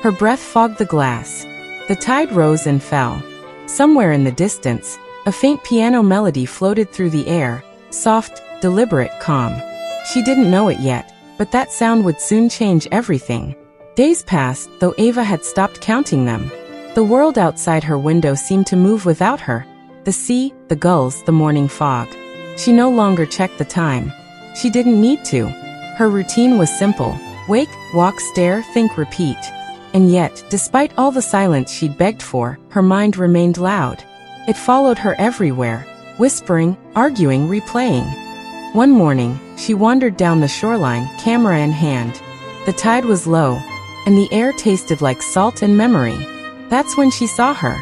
Her breath fogged the glass. The tide rose and fell. Somewhere in the distance, a faint piano melody floated through the air, soft, deliberate, calm. She didn't know it yet, but that sound would soon change everything. Days passed, though Ava had stopped counting them. The world outside her window seemed to move without her. The sea, the gulls, the morning fog. She no longer checked the time. She didn't need to. Her routine was simple. Wake, walk, stare, think, repeat. And yet, despite all the silence she'd begged for, her mind remained loud. It followed her everywhere, whispering, arguing, replaying. One morning, she wandered down the shoreline, camera in hand. The tide was low, and the air tasted like salt and memory. That's when she saw her.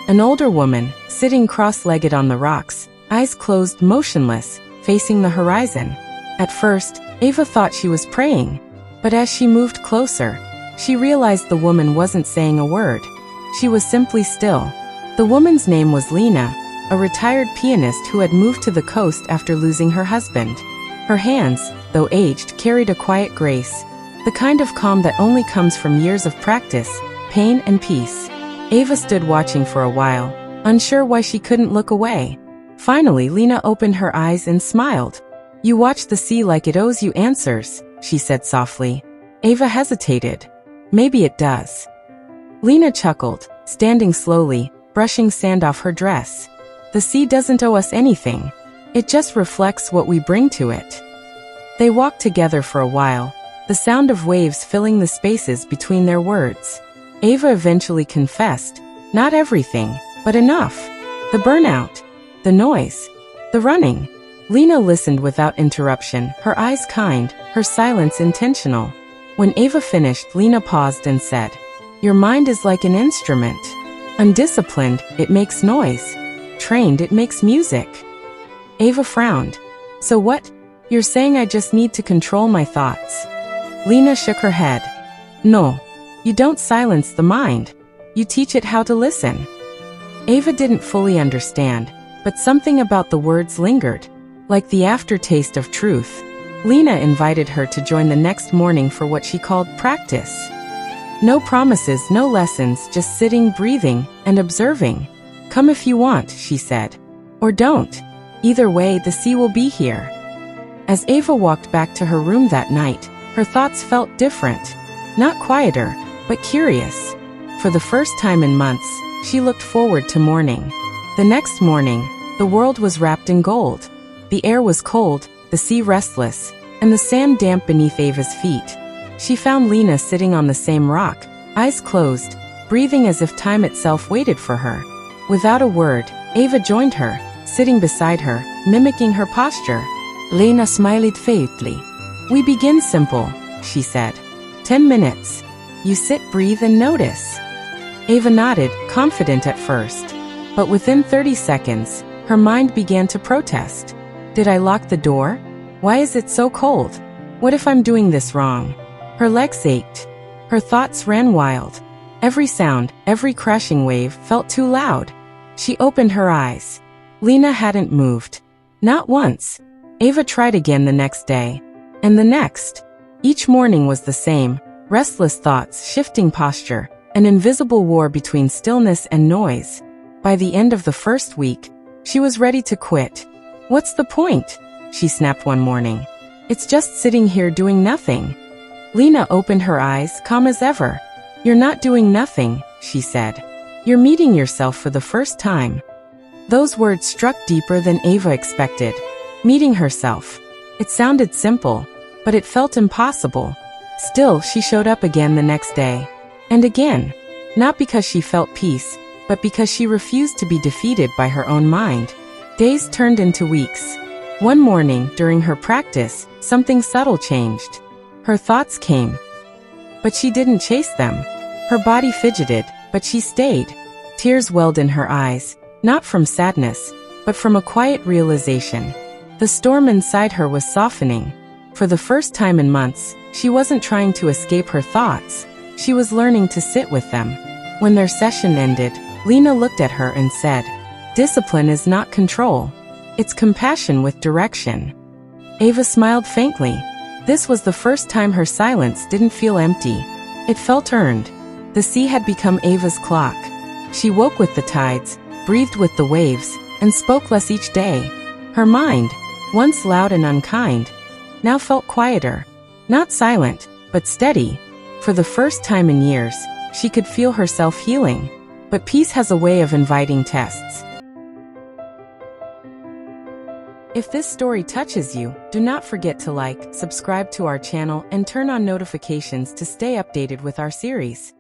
An older woman, sitting cross-legged on the rocks, eyes closed, motionless, facing the horizon. At first, Ava thought she was praying. But as she moved closer, she realized the woman wasn't saying a word. She was simply still. The woman's name was Lena, a retired pianist who had moved to the coast after losing her husband. Her hands, though aged, carried a quiet grace, the kind of calm that only comes from years of practice, pain, and peace. Ava stood watching for a while, unsure why she couldn't look away. Finally, Lena opened her eyes and smiled. "You watch the sea like it owes you answers," she said softly. Ava hesitated. "Maybe it does." Lena chuckled, standing slowly, brushing sand off her dress. "The sea doesn't owe us anything. It just reflects what we bring to it." They walked together for a while, the sound of waves filling the spaces between their words. Ava eventually confessed, not everything, but enough. The burnout, the noise, the running. Lena listened without interruption, her eyes kind, her silence intentional. When Ava finished, Lena paused and said, "Your mind is like an instrument. Undisciplined, it makes noise. Trained, it makes music." Ava frowned. "So what? You're saying I just need to control my thoughts?" Lena shook her head. "No. You don't silence the mind. You teach it how to listen." Ava didn't fully understand, but something about the words lingered, like the aftertaste of truth. Lena invited her to join the next morning for what she called practice. No promises, no lessons, just sitting, breathing, and observing. "Come if you want," she said. "Or don't. Either way, the sea will be here." As Ava walked back to her room that night, her thoughts felt different. Not quieter, but curious. For the first time in months, she looked forward to morning. The next morning, the world was wrapped in gold. The air was cold, the sea restless, and the sand damp beneath Ava's feet. She found Lena sitting on the same rock, eyes closed, breathing as if time itself waited for her. Without a word, Ava joined her, sitting beside her, mimicking her posture. Lena smiled faintly. "We begin simple," she said. 10 minutes. You sit, breathe, and notice." Ava nodded, confident at first. But within 30 seconds, her mind began to protest. "Did I lock the door? Why is it so cold? What if I'm doing this wrong?" Her legs ached. Her thoughts ran wild. Every sound, every crashing wave felt too loud. She opened her eyes. Lena hadn't moved. Not once. Ava tried again the next day. And the next. Each morning was the same. Restless thoughts, shifting posture, an invisible war between stillness and noise. By the end of the first week, she was ready to quit. "What's the point?" she snapped one morning. "It's just sitting here doing nothing." Lena opened her eyes, calm as ever. "You're not doing nothing," she said. "You're meeting yourself for the first time." Those words struck deeper than Ava expected. Meeting herself. It sounded simple, but it felt impossible. Still, she showed up again the next day. And again. Not because she felt peace, but because she refused to be defeated by her own mind. Days turned into weeks. One morning, during her practice, something subtle changed. Her thoughts came. But she didn't chase them. Her body fidgeted, but she stayed. Tears welled in her eyes, not from sadness, but from a quiet realization. The storm inside her was softening. For the first time in months, she wasn't trying to escape her thoughts. She was learning to sit with them. When their session ended, Lena looked at her and said, "Discipline is not control. It's compassion with direction." Ava smiled faintly. This was the first time her silence didn't feel empty. It felt earned. The sea had become Ava's clock. She woke with the tides, breathed with the waves, and spoke less each day. Her mind, once loud and unkind, now felt quieter. Not silent, but steady. For the first time in years, she could feel herself healing. But peace has a way of inviting tests. If this story touches you, do not forget to like, subscribe to our channel, and turn on notifications to stay updated with our series.